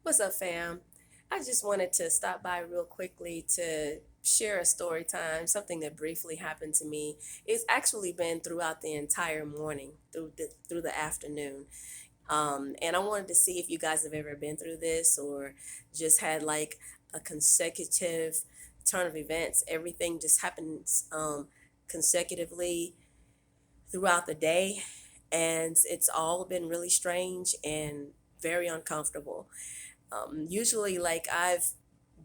What's up, fam? I just wanted to stop by real quickly to share a story time, something that briefly happened to me. It's actually been throughout the entire morning, through the afternoon. And I wanted to see if you guys have ever been through this or just had like a consecutive turn of events. Everything just happens consecutively throughout the day, and it's all been really strange and very uncomfortable. Usually, like, I've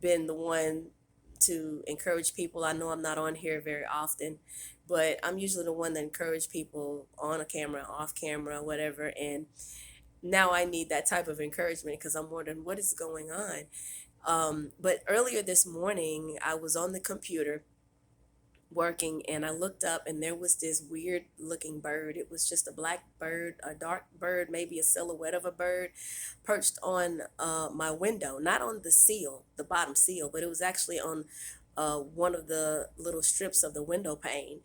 been the one to encourage people. I know I'm not on here very often, but I'm usually the one that encourage people on a camera, off camera, whatever. And now I need that type of encouragement because I'm wondering what is going on. But earlier this morning, I was on the computer working, and I looked up and there was this weird looking bird. It was just a black bird, a dark bird, maybe a silhouette of a bird, perched on my window, not on the seal, the bottom seal, but it was actually on one of the little strips of the window pane.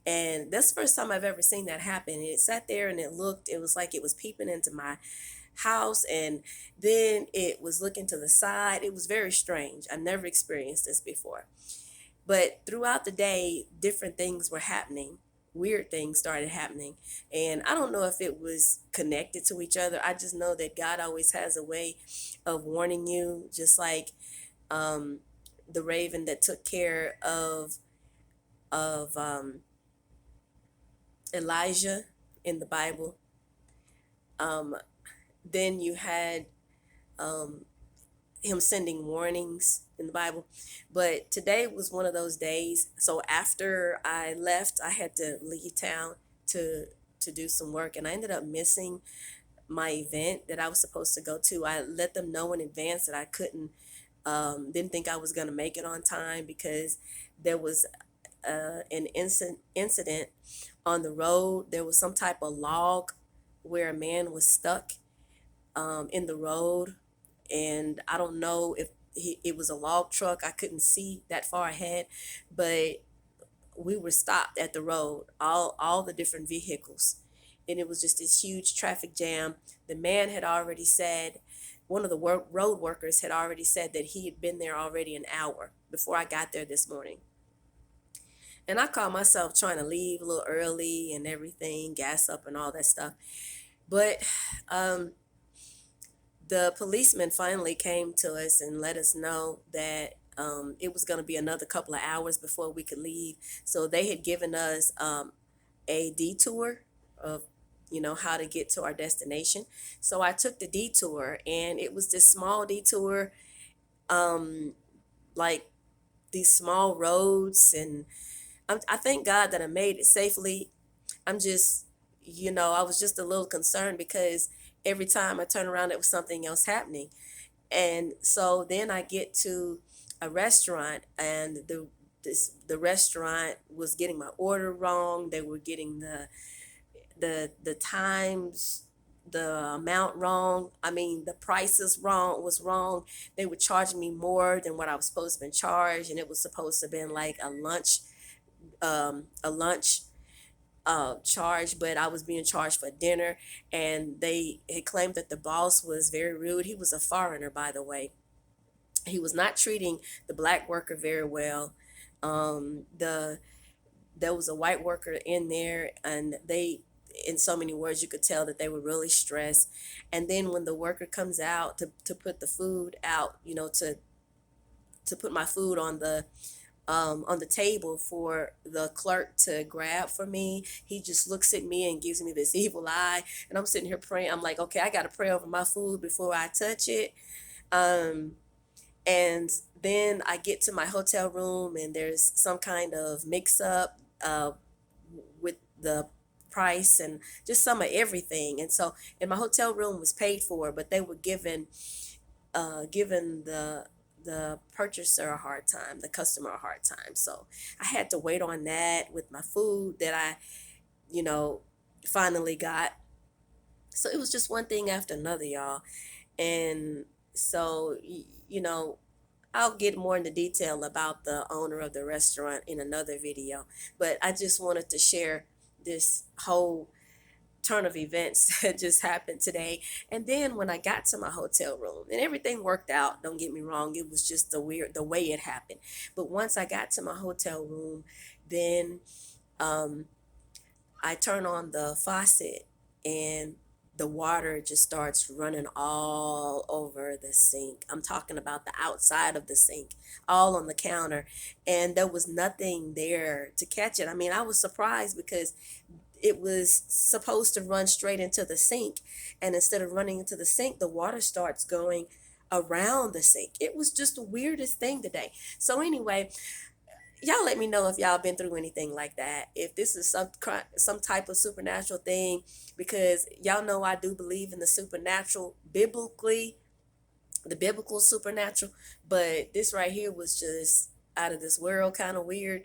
And that's the first time I've ever seen that happen. It sat there and it was like it was peeping into my house, and then it was looking to the side. It was very strange. I never experienced this before. But throughout the day, different things were happening. Weird things started happening. And I don't know if it was connected to each other. I just know that God always has a way of warning you, just like um, the raven that took care of Elijah in the Bible. Um, then you had um, him sending warnings in the Bible. But today was one of those days. So after I left, I had to leave town to to do some work, and I ended up missing my event that I was supposed to go to. I let them know in advance that I couldn't, didn't think I was going to make it on time because there was an incident on the road. There was some type of log where a man was stuck in the road, and I don't know if it was a log truck. I couldn't see that far ahead, but we were stopped at the road, all the different vehicles, and it was just this huge traffic jam. The man had already said, one of the road workers had already said that he had been there already an hour before I got there this morning. And I caught myself trying to leave a little early and everything, gas up and all that stuff. But um, the policeman finally came to us and let us know that it was going to be another couple of hours before we could leave. So they had given us a detour of, how to get to our destination. So I took the detour, and it was this small detour, um, like these small roads. And I thank God that I made it safely. I'm just, I was just a little concerned because every time I turn around, there was something else happening. And so then I get to a restaurant, and the restaurant was getting my order wrong. They were getting the times, the amount wrong. I mean, the prices was wrong. They were charging me more than what I was supposed to have been charged, and it was supposed to have been like a lunch charge, but I was being charged for dinner. And they had claimed that the boss was very rude. He was a foreigner, by the way. He was not treating the black worker very well. The There was a white worker in there, and they, in so many words, you could tell that they were really stressed. And then when the worker comes out to put the food out, to put my food on the table for the clerk to grab for me, he just looks at me and gives me this evil eye. And I'm sitting here praying. I'm like, okay, I got to pray over my food before I touch it. Um, and then I get to my hotel room, and there's some kind of mix up with the price and just some of everything. And so, and my hotel room was paid for, but they were given the purchaser a hard time, the customer a hard time. So I had to wait on that with my food that I, you know, finally got. So it was just one thing after another, y'all. And so, I'll get more into detail about the owner of the restaurant in another video. But I just wanted to share this whole turn of events that just happened today. And then when I got to my hotel room, and everything worked out, don't get me wrong, it was just the way it happened. But once I got to my hotel room, then um, I turn on the faucet, and the water just starts running all over the sink. I'm talking about the outside of the sink, all on the counter, and there was nothing there to catch it. I mean, I was surprised because it was supposed to run straight into the sink, and instead of running into the sink, the water starts going around the sink. It was just the weirdest thing today. So anyway, y'all let me know if y'all been through anything like that, if this is some type of supernatural thing, because y'all know I do believe in the supernatural biblically, the biblical supernatural, but this right here was just out of this world, kind of weird.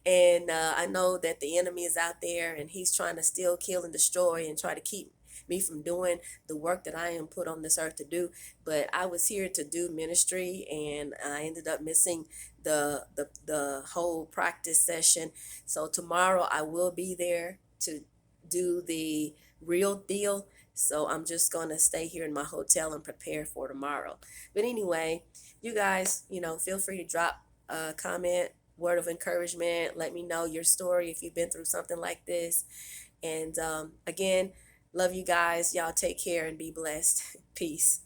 And I know that the enemy is out there, and he's trying to steal, kill, and destroy, and try to keep me from doing the work that I am put on this earth to do. But I was here to do ministry, and I ended up missing the whole practice session. So tomorrow I will be there to do the real deal. So I'm just going to stay here in my hotel and prepare for tomorrow. But anyway, you guys, feel free to drop a comment, word of encouragement. Let me know your story if you've been through something like this. And again, love you guys. Y'all take care and be blessed. Peace.